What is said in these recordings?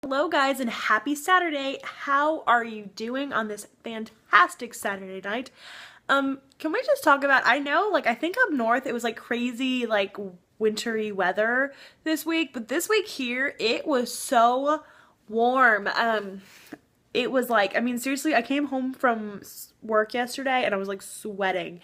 Hello guys and happy Saturday. How are you doing on this fantastic Saturday night? Can we just talk about, I know, I think up north it was crazy, wintry weather this week, but this week here it was so warm. It was seriously, I came home from work yesterday and I was sweating.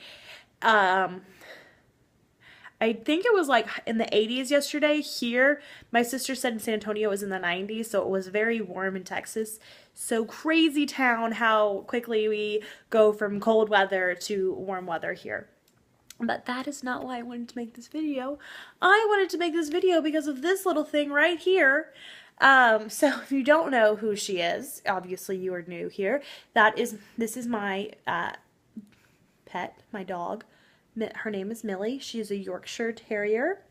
I think it was in the 80s yesterday. Here, my sister said in San Antonio it was in the 90s, so it was very warm in Texas. So crazy town how quickly we go from cold weather to warm weather here. But that is not why I wanted to make this video. I wanted to make this video because of this little thing right here. So if you don't know who she is, obviously you are new here. This is my pet, my dog. Her name is Millie. She is a Yorkshire Terrier,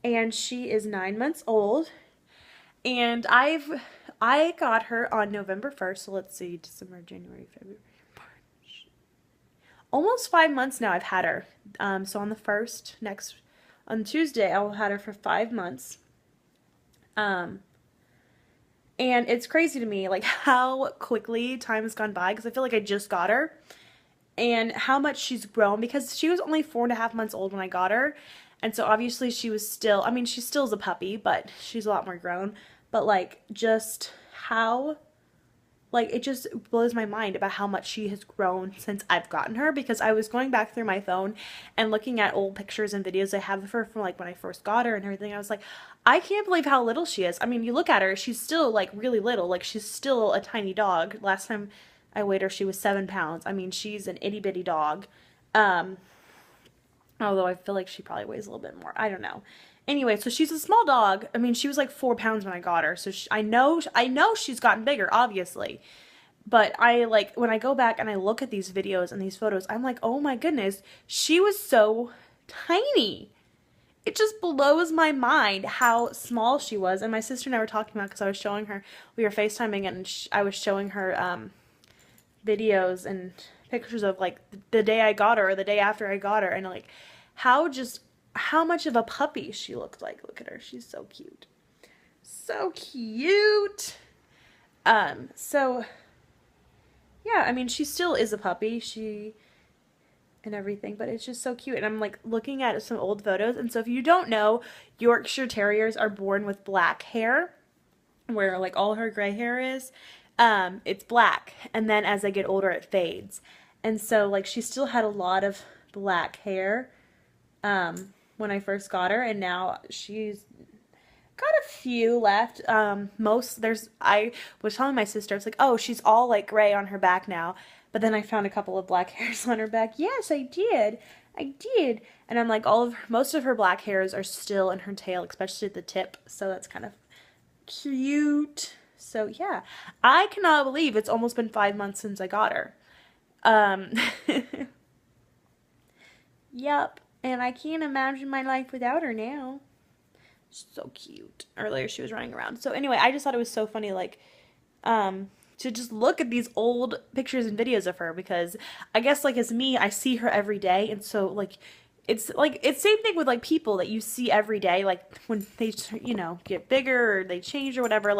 and she is 9 months old. And I got her on November 1st. So let's see, December, January, February, March. Almost 5 months now I've had her. So on the 1st, on Tuesday, I will have her for 5 months. And it's crazy to me, how quickly time has gone by, because I feel like I just got her. And how much she's grown, because she was only 4.5 months old when I got her. And so obviously she was still, she still is a puppy, but she's a lot more grown. But just how, it just blows my mind about how much she has grown since I've gotten her. Because I was going back through my phone and looking at old pictures and videos I have of her from when I first got her and everything. I was like, I can't believe how little she is. You look at her, she's still really little. She's still a tiny dog. Last time I weighed her, she was 7 pounds. She's an itty bitty dog. Although I feel like she probably weighs a little bit more. I don't know. Anyway, so she's a small dog. she was 4 pounds when I got her. So I know she's gotten bigger, obviously. But when I go back and I look at these videos and these photos, I'm like, oh my goodness, she was so tiny. It just blows my mind how small she was. And my sister and I were talking about, because I was showing her, we were FaceTiming, and I was showing her, videos and pictures of the day I got her or the day after I got her, and how much of a puppy she looked like. Look at her, she's so cute, so cute. So yeah, she still is a puppy, and everything, but it's just so cute. And I'm looking at some old photos, and so if you don't know, Yorkshire Terriers are born with black hair, where all her gray hair is. It's black, and then as I get older it fades. And so she still had a lot of black hair when I first got her, and now she's got a few left. I was telling my sister, I was like, oh, she's all gray on her back now, but then I found a couple of black hairs on her back. Yes, I did. And I'm most of her black hairs are still in her tail, especially at the tip, so that's kind of cute. So yeah, I cannot believe it's almost been 5 months since I got her. Yep, and I can't imagine my life without her now. So cute. Earlier she was running around. So anyway, I just thought it was so funny, to just look at these old pictures and videos of her, because I guess as me, I see her every day, and so it's same thing with people that you see every day, when they get bigger or they change or whatever.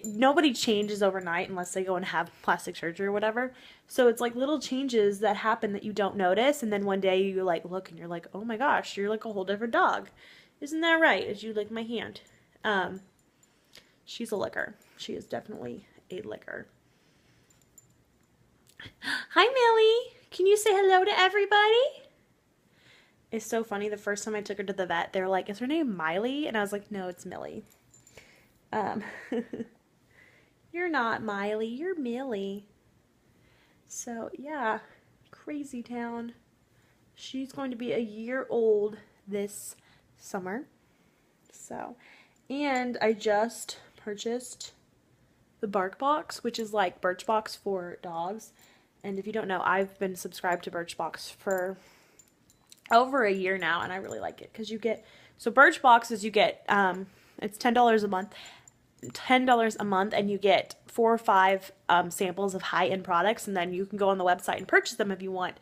Nobody changes overnight unless they go and have plastic surgery or whatever. So it's little changes that happen that you don't notice, and then one day you look and you're like, oh my gosh, you're a whole different dog. Isn't that right? As you lick my hand. She's a licker. She is definitely a licker. Hi Millie, can you say hello to everybody? It's so funny, the first time I took her to the vet, they were like, is her name Miley? And I was like, no, it's Millie. You're not Miley, you're Millie. So yeah, crazy town. She's going to be a year old this summer. So, and I just purchased the Bark-Box, which is Birchbox for dogs. And if you don't know, I've been subscribed to Birchbox for over a year now, and I really like it, because you get, so Birchbox is, you get, it's $10 a month. And you get 4 or 5 samples of high-end products, and then you can go on the website and purchase them if you want.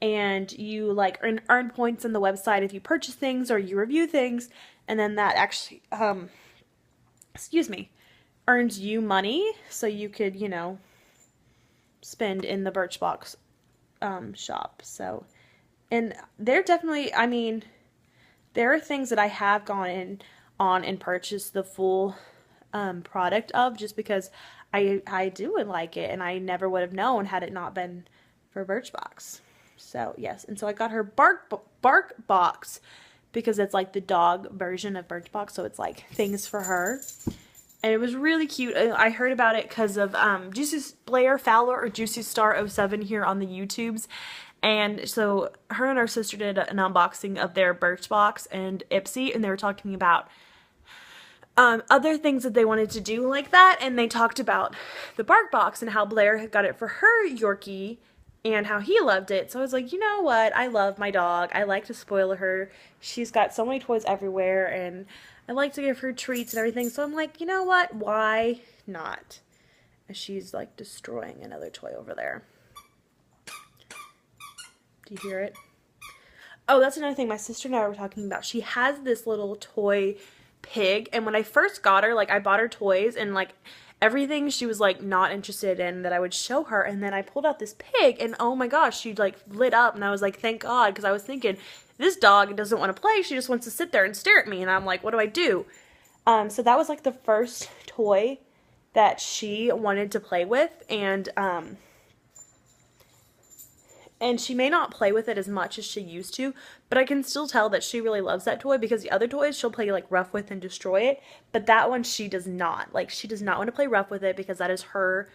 And you earn points on the website if you purchase things or you review things, and then that actually excuse me, earns you money so you could, you know, spend in the Birchbox shop. So, and they're definitely, I mean, there are things that I have gone in on and purchased the full product of just because I do like it, and I never would have known had it not been for Birchbox. So yes, and so I got her bark box because it's like the dog version of Birchbox, so it's like things for her. And it was really cute. I heard about it because of Juicy Blair Fowler or Juicy Star 07 here on the YouTubes. And so her and her sister did an unboxing of their Birchbox and Ipsy, and they were talking about other things that they wanted to do like that. And they talked about the bark box and how Blair had got it for her Yorkie and how he loved it. So I was like, you know what? I love my dog. I like to spoil her. She's got so many toys everywhere, and I like to give her treats and everything. So I'm like, you know what? Why not? And she's like destroying another toy over there. Do you hear it? Oh, that's another thing my sister and I were talking about. She has this little toy pig, and when I first got her, like, I bought her toys and like everything she was like not interested in that I would show her, and then I pulled out this pig and oh my gosh, she like lit up, and I was like, thank God, because I was thinking this dog doesn't want to play, she just wants to sit there and stare at me, and I'm like, what do I do? So that was like the first toy that she wanted to play with, and she may not play with it as much as she used to, but I can still tell that she really loves that toy, because the other toys she'll play like rough with and destroy it, but that one she does not. Like, she does not want to play rough with it because that is her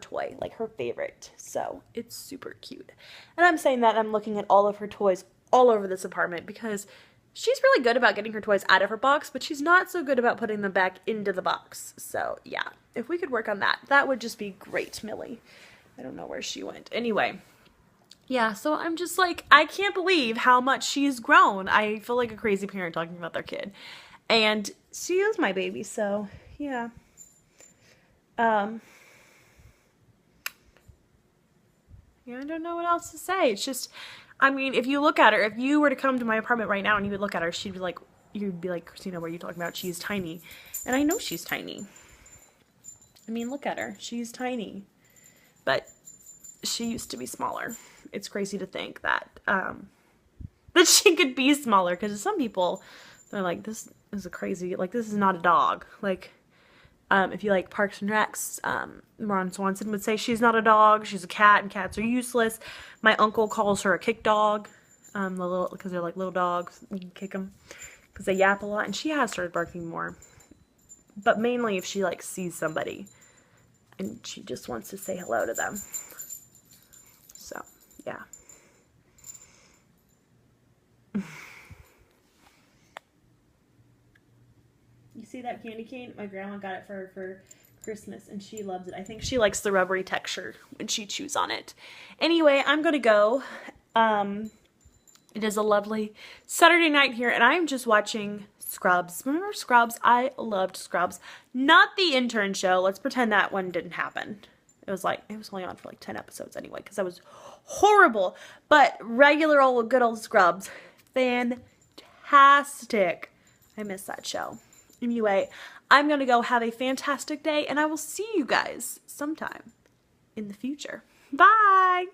toy, like her favorite. So it's super cute. And I'm saying that I'm looking at all of her toys all over this apartment because she's really good about getting her toys out of her box, but she's not so good about putting them back into the box. So yeah, if we could work on that, that would just be great, Millie. I don't know where she went. Anyway. Yeah, so I'm just like, I can't believe how much she's grown. I feel like a crazy parent talking about their kid. And she is my baby, so yeah. Yeah, I don't know what else to say. It's just, I mean, if you look at her, if you were to come to my apartment right now and you would look at her, she'd be like, you'd be like, Christina, what are you talking about? She's tiny. And I know she's tiny. I mean, look at her. She's tiny. But she used to be smaller. It's crazy to think that that she could be smaller, because some people, they're like, this is a crazy, like, this is not a dog. Like, if you like Parks and Recs, Ron Swanson would say she's not a dog, she's a cat, and cats are useless. My uncle calls her a kick dog, because they're like little dogs, you can kick them, because they yap a lot, and she has started barking more. But mainly if she, like, sees somebody, and she just wants to say hello to them. So, yeah. You see that candy cane? My grandma got it for her for Christmas, and she loves it. I think she likes the rubbery texture when she chews on it. Anyway, I'm going to go. It is a lovely Saturday night here, and I'm just watching Scrubs. Remember Scrubs? I loved Scrubs. Not the intern show. Let's pretend that one didn't happen. It was only on for like 10 episodes anyway, because that was horrible. But regular old, good old Scrubs. Fantastic. I miss that show. Anyway, I'm going to go have a fantastic day, and I will see you guys sometime in the future. Bye!